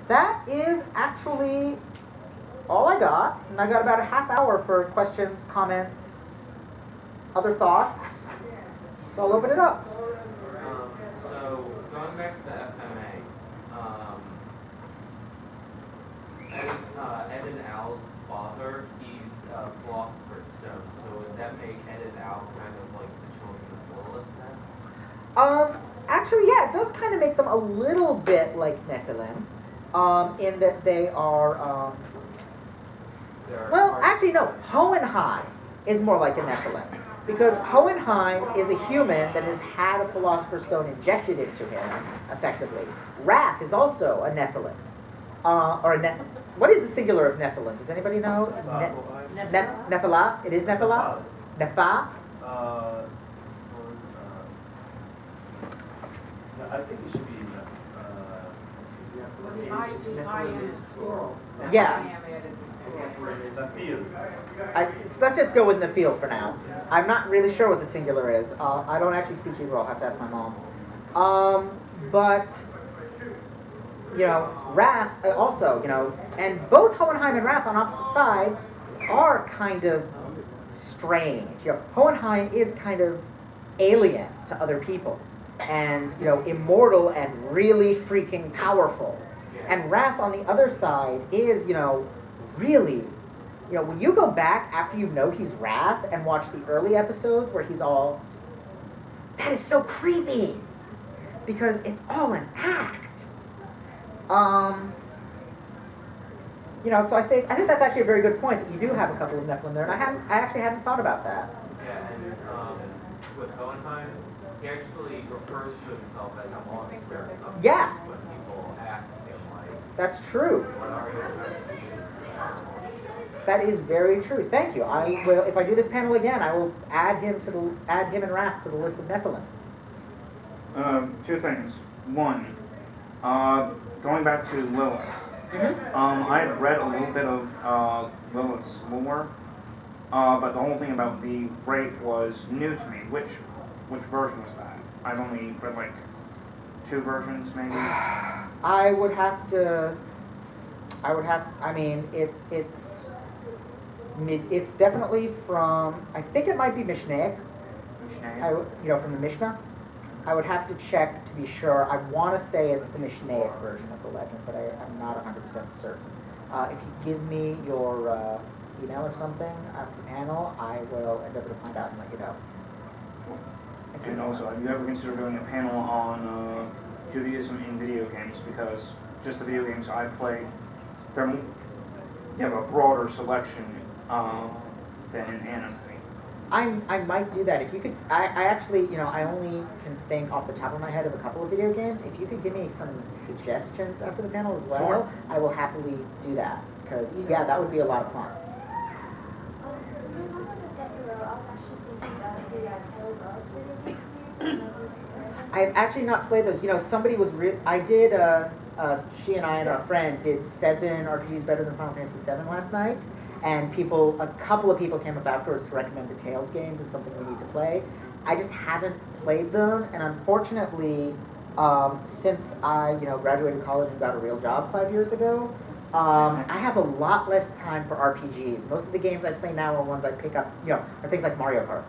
that is actually all I got. And I got about a half hour for questions, comments, other thoughts. So I'll open it up. So going back to the FMA, Ed and Al's father, he's a philosopher's stone. So would that make Ed and Al kind of like the children of Lilith then? Actually, yeah, it does kind of make them a little bit like Nephilim, in that they are, well, actually, no, Hohenheim is more like a Nephilim, because Hohenheim is a human that has had a Philosopher's Stone injected into him, effectively. Wrath is also a Nephilim, what is the singular of Nephilim? Does anybody know? Nephilah? It is Nephilah? Nepha? I think it should be yeah. It's a field. So let's just go with the field for now. I'm not really sure what the singular is. I don't actually speak Hebrew. I'll have to ask my mom. But you know, Wrath also, you know, and both Hohenheim and Wrath on opposite sides are kind of strange. You know, Hohenheim is kind of alien to other people, and you know, immortal and really freaking powerful. And Wrath on the other side is, you know, really, you know, when you go back after you know he's Wrath and watch the early episodes where he's all, that is so creepy, because it's all an act. You know, so I think that's actually a very good point that you do have a couple of Nephilim there, and I actually hadn't thought about that. Yeah, and with Hohenheim, he actually refers to himself as a monster. Yeah. When people ask him, like, That's true. what are you? That is very true. Thank you. I will, if I do this panel again, I will add him and Wrath to the list of Nephilim. Two things. One, going back to Lilith. I had read a little bit of Lilith's lore, but the whole thing about the rape was new to me. Which version was that? I've only read like 2 versions, maybe. I mean, it's definitely from, I think it might be Mishnaic. You know, from the Mishnah. I would have to check to be sure. I want to say it's the Mishnaic version of the legend, but I'm not 100% certain. If you give me your email or something after the panel, I will endeavor to find out and let you know. And also, have you ever considered doing a panel on Judaism in video games? Because just the video games I play, you have a broader selection than in anime. I might do that. If you could, I actually, you know, I only can think off the top of my head of a couple of video games. If you could give me some suggestions after the panel as well, sure. I will happily do that. Because, yeah, that would be a lot of fun. I've actually not played those. You know, somebody was, I did, she and I and our friend did 7 RPGs better than Final Fantasy VII last night. And a couple of people came up afterwards to recommend the Tales games as something we need to play. I just haven't played them, and unfortunately, since I, you know, graduated college and got a real job 5 years ago, I have a lot less time for RPGs. Most of the games I play now are ones I pick up, you know, are things like Mario Kart.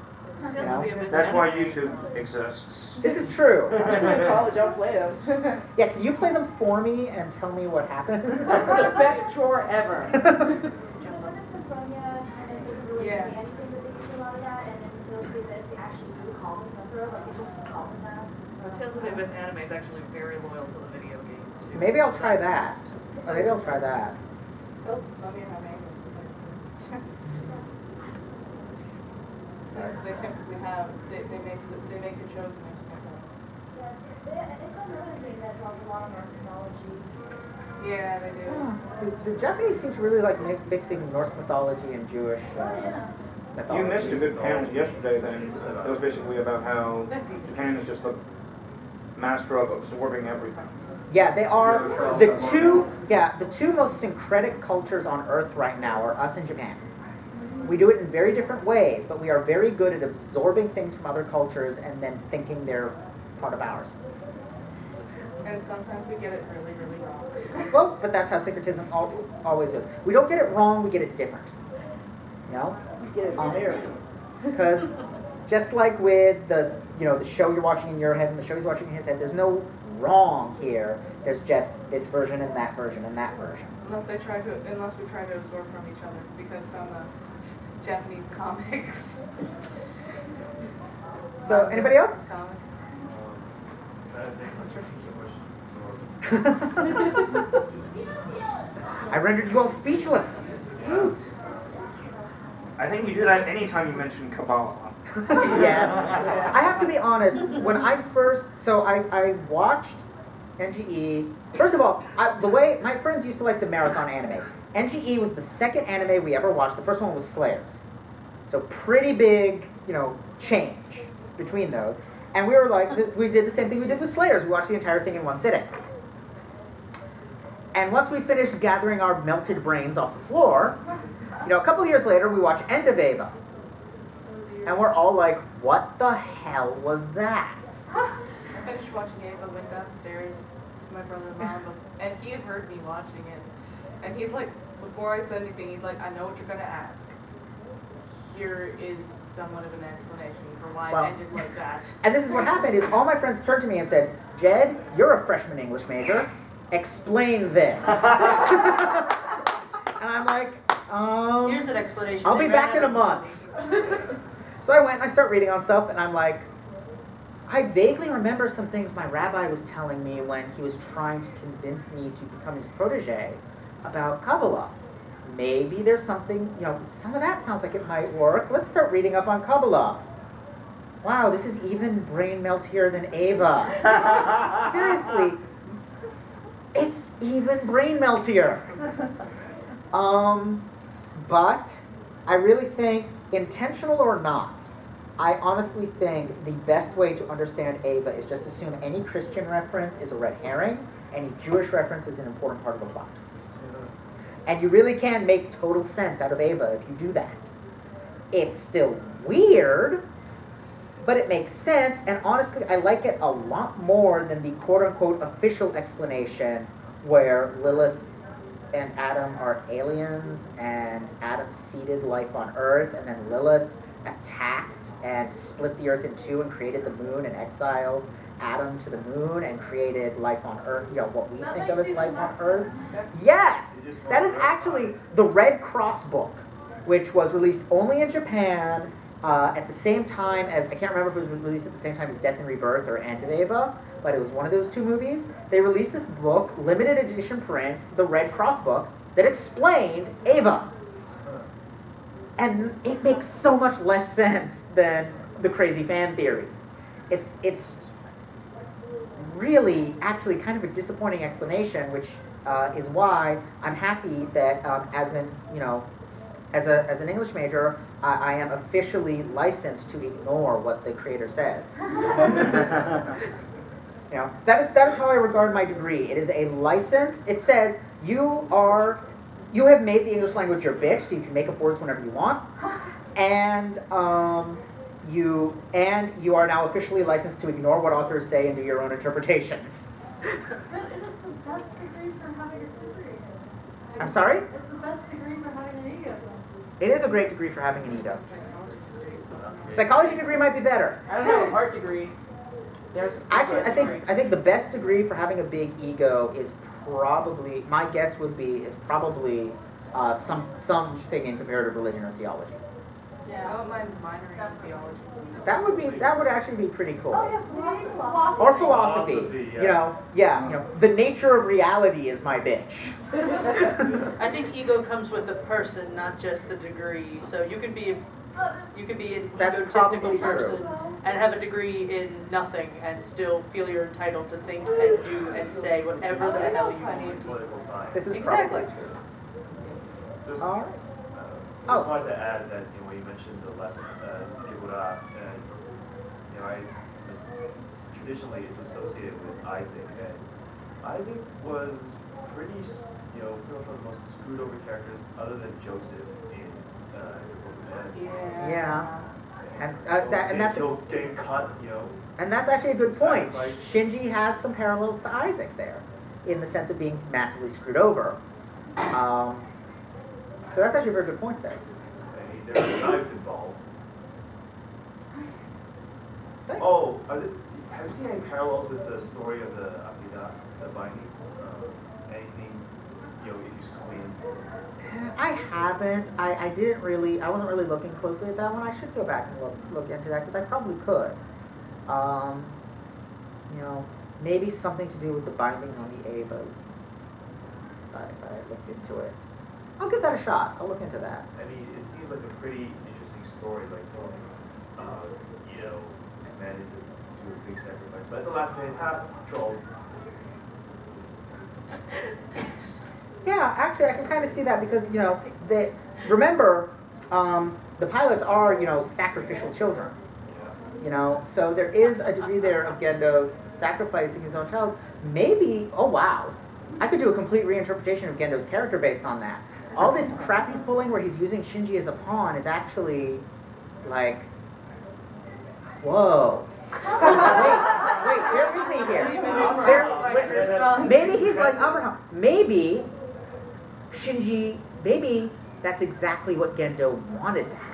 You know? That's why YouTube exists. This is true. I was in college, I'll play them. Yeah, can you play them for me and tell me what happened? That's the best chore ever. Yeah. Anything that they do a lot of that, and then Tales of the Abyss, they actually do call them Sephiroth, like they just call them that. Tales of the Abyss anime is actually very loyal to the video game too. Maybe I'll try that. Maybe I'll try that. Those funny anime. Yes, they typically have. They make the chosen Yeah, it's another thing that draws a lot of Norse mythology. Yeah, they do. The Japanese seem to really like mixing Norse mythology and Jewish mythology. You missed a good panel yesterday then. It was basically about how Japan is just the master of absorbing everything. Yeah, they are. The two most syncretic cultures on Earth right now are us and Japan. We do it in very different ways, but we are very good at absorbing things from other cultures and then thinking they're part of ours. And sometimes we get it really, really wrong. well, but that's how syncretism always goes. We don't get it wrong, we get it different. You know? You get it American. Because just like with the show you're watching in your head and the show he's watching in his head, there's no wrong here. There's just this version and that version and that version. Unless we try to absorb from each other, because some Japanese comics. So, anybody else? Comics. I rendered you all speechless. I think you do that anytime you mention Kabbalah. Yes. I have to be honest, when I watched NGE. First of all, the way my friends used to like to marathon anime. NGE was the second anime we ever watched. The first one was Slayers. So pretty big, change between those. And we were like, we did the same thing we did with Slayers. We watched the entire thing in one sitting. And once we finished gathering our melted brains off the floor, a couple of years later, we watched End of Ava. And we're all like, what the hell was that? I finished watching Ava, went downstairs to my brother-in-law, and he had heard me watching it. And he's like, before I said anything, he's like, I know what you're going to ask. Here is somewhat of an explanation for why it ended like that. And this is what happened, is all my friends turned to me and said, Jed, you're a freshman English major. Explain this. And I'm like, Here's an explanation. I'll be back in a month. So I went and I start reading on stuff, and I'm like, I vaguely remember some things my rabbi was telling me when he was trying to convince me to become his protege about Kabbalah. Maybe there's something, some of that sounds like it might work. Let's start reading up on Kabbalah. Wow, this is even brain meltier than Ava. Seriously, it's even brain meltier. But I really think, intentional or not, I honestly think the best way to understand Ava is just assume any Christian reference is a red herring, any Jewish reference is an important part of the plot. And you really can make total sense out of Ava if you do that. It's still weird, but it makes sense, and honestly, I like it a lot more than the quote-unquote official explanation where Lilith and Adam are aliens, and Adam seeded life on Earth, and then Lilith attacked and split the Earth in two and created the moon and exiled Adam to the moon and created life on Earth, what we think of as life on Earth. Yes! That is actually the Red Cross book, which was released only in Japan at the same time as, I can't remember if it was released at the same time as Death and Rebirth or End of Ava, but it was one of those two movies. They released this book, limited edition print, the Red Cross book, that explained Ava. And it makes so much less sense than the crazy fan theories. It's really actually kind of a disappointing explanation, which is why I'm happy that as an English major, I am officially licensed to ignore what the creator says. That is how I regard my degree. It is a license. It says you have made the English language your bitch, so you can make up words whenever you want, and you are now officially licensed to ignore what authors say and do your own interpretations. But it is the best degree for having a degree. I'm sorry? It's the best degree for having an ego. It is a great degree for having an ego. Psychology degree might be better. I don't know, art degree. Actually, I think the best degree for having a big ego is probably, my guess would be, something in comparative religion or theology. Yeah, I don't mind minoring in theology. That would actually be pretty cool. Oh yeah, philosophy. Or philosophy. Yeah. The nature of reality is my bitch. I think ego comes with the person, not just the degree. So you can be an That's egotistical probably person true. and have a degree in nothing and still feel you're entitled to think and do and say whatever the hell you need. Political science. This is Exactly. probably true. Just, All right. Just wanted to add that when you mentioned the left Gibura, and traditionally it's associated with Isaac, and Isaac was pretty much one of the most screwed over characters other than Joseph in the Book of Genesis. Yeah. And Getting cut, And that's actually a good point. Sacrifice. Shinji has some parallels to Isaac there. in the sense of being massively screwed over. So that's actually a very good point there. I mean, there's knives involved. Thanks. Oh, have you seen any parallels with the story of the Aqidah, the binding? Anything, you know, if you squint? I haven't. I didn't really. I wasn't really looking closely at that one. I should go back and look into that because I probably could. You know, maybe something to do with the bindings on the Avas. If I looked into it, I'll give that a shot. I'll look into that. I mean, it seems like a pretty interesting story. Like someone's, you know, commanded to do a big sacrifice, but at the last minute, trolled. Yeah, actually, I can kind of see that because, you know, they remember the pilots are, you know, sacrificial children. You know, so there is a degree there of Gendo sacrificing his own child. Maybe, oh wow, I could do a complete reinterpretation of Gendo's character based on that. All this crap he's pulling where he's using Shinji as a pawn is actually like, whoa. Wait, bear with me here. Maybe he's like Abraham. Maybe Shinji, maybe that's exactly what Gendo wanted to happen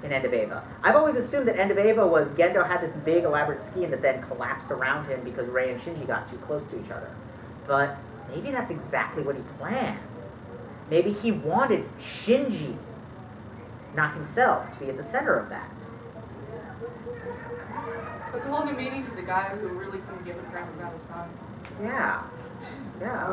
in End of Eva. I've always assumed that End of Eva was Gendo had this big elaborate scheme that then collapsed around him because Rei and Shinji got too close to each other. But maybe that's exactly what he planned. Maybe he wanted Shinji, not himself, to be at the center of that. But the whole new meaning to the guy who really couldn't give a crap about his son. Yeah. Yeah.